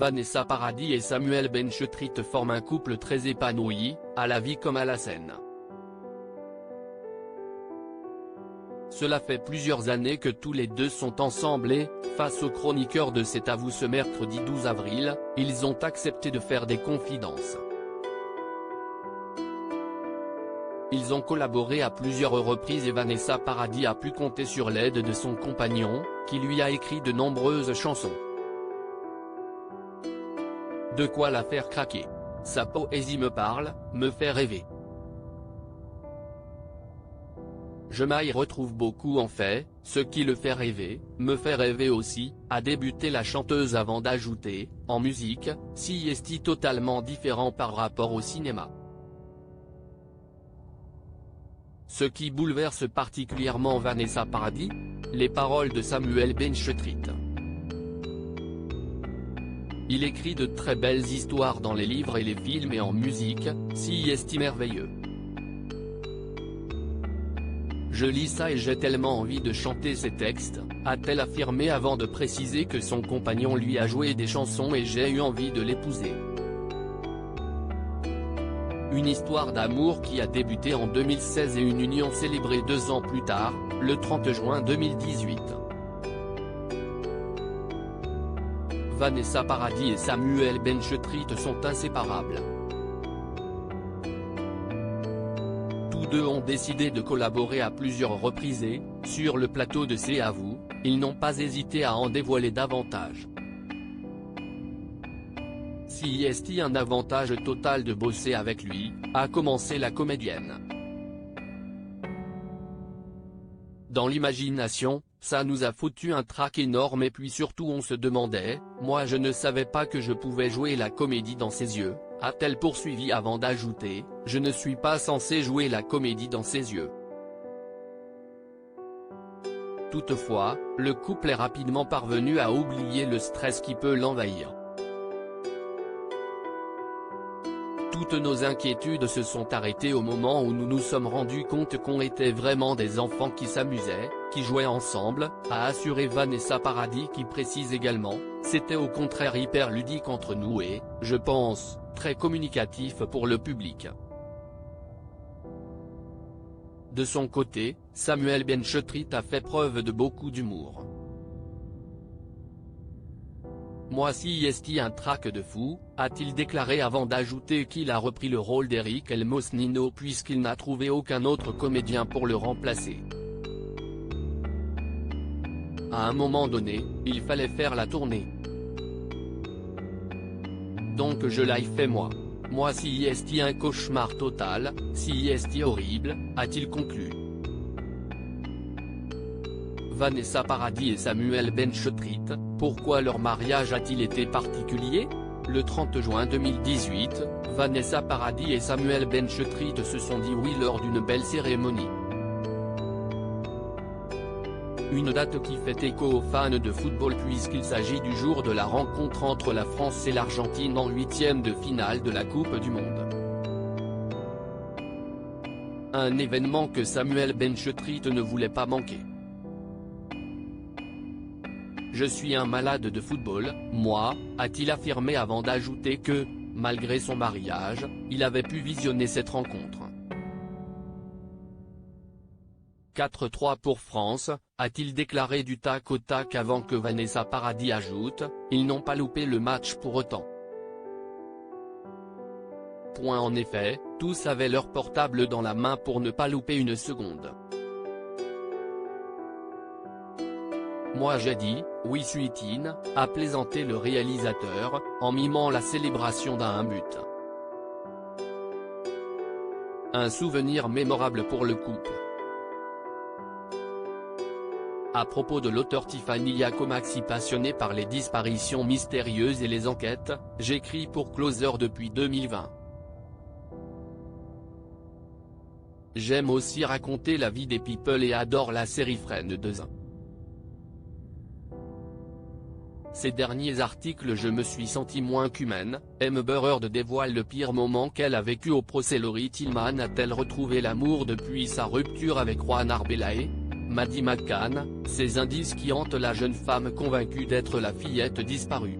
Vanessa Paradis et Samuel Benchetrit forment un couple très épanoui, à la vie comme à la scène. Cela fait plusieurs années que tous les deux sont ensemble et, face aux chroniqueurs de C'est à vous ce mercredi 12 avril, ils ont accepté de faire des confidences. Ils ont collaboré à plusieurs reprises et Vanessa Paradis a pu compter sur l'aide de son compagnon, qui lui a écrit de nombreuses chansons. De quoi la faire craquer. Sa poésie me parle, me fait rêver. Je m'y retrouve beaucoup en fait, ce qui le fait rêver, me fait rêver aussi, a débuté la chanteuse avant d'ajouter, en musique, si est totalement différent par rapport au cinéma. Ce qui bouleverse particulièrement Vanessa Paradis, les paroles de Samuel Benchetrit. Il écrit de très belles histoires dans les livres et les films et en musique, si est merveilleux. Je lis ça et j'ai tellement envie de chanter ces textes, a-t-elle affirmé avant de préciser que son compagnon lui a joué des chansons et j'ai eu envie de l'épouser. Une histoire d'amour qui a débuté en 2016 et une union célébrée 2 ans plus tard, le 30 juin 2018. Vanessa Paradis et Samuel Benchetrit sont inséparables. Tous deux ont décidé de collaborer à plusieurs reprises et, sur le plateau de C'est à vous, ils n'ont pas hésité à en dévoiler davantage. Si est un avantage total de bosser avec lui, a commencé la comédienne. Dans l'imagination, ça nous a foutu un trac énorme et puis surtout on se demandait, moi je ne savais pas que je pouvais jouer la comédie dans ses yeux, a-t-elle poursuivi avant d'ajouter, je ne suis pas censé jouer la comédie dans ses yeux. Toutefois, le couple est rapidement parvenu à oublier le stress qui peut l'envahir. Toutes nos inquiétudes se sont arrêtées au moment où nous nous sommes rendus compte qu'on était vraiment des enfants qui s'amusaient, qui jouaient ensemble, a assuré Vanessa Paradis qui précise également, c'était au contraire hyper ludique entre nous et, je pense, très communicatif pour le public. De son côté, Samuel Benchetrit a fait preuve de beaucoup d'humour. Moi si est un trac de fou, a-t-il déclaré avant d'ajouter qu'il a repris le rôle d'Eric Elmosnino puisqu'il n'a trouvé aucun autre comédien pour le remplacer. À un moment donné, il fallait faire la tournée. Donc je l'ai fait moi. Moi si est un cauchemar total, si est horrible, a-t-il conclu. Vanessa Paradis et Samuel Benchetrit, pourquoi leur mariage a-t-il été particulier? Le 30 juin 2018, Vanessa Paradis et Samuel Benchetrit se sont dit oui lors d'une belle cérémonie. Une date qui fait écho aux fans de football puisqu'il s'agit du jour de la rencontre entre la France et l'Argentine en 8e de finale de la Coupe du Monde. Un événement que Samuel Benchetrit ne voulait pas manquer. Je suis un malade de football, moi, a-t-il affirmé avant d'ajouter que, malgré son mariage, il avait pu visionner cette rencontre. 4-3 pour France, a-t-il déclaré du tac au tac avant que Vanessa Paradis ajoute, ils n'ont pas loupé le match pour autant. En effet, tous avaient leur portable dans la main pour ne pas louper une seconde. Moi j'ai dit, oui suit-in, a plaisanté le réalisateur, en mimant la célébration d'un but. Un souvenir mémorable pour le couple. À propos de l'auteur Tiffany Yacomaxi passionnée par les disparitions mystérieuses et les enquêtes, j'écris pour Closer depuis 2020. J'aime aussi raconter la vie des people et adore la série Friends. Ces derniers articles je me suis senti moins qu'humaine, Amber Heard dévoile le pire moment qu'elle a vécu au procès. Lori Tillman a-t-elle retrouvé l'amour depuis sa rupture avec Juan Arbelae? Maddie McCann, ces indices qui hantent la jeune femme convaincue d'être la fillette disparue.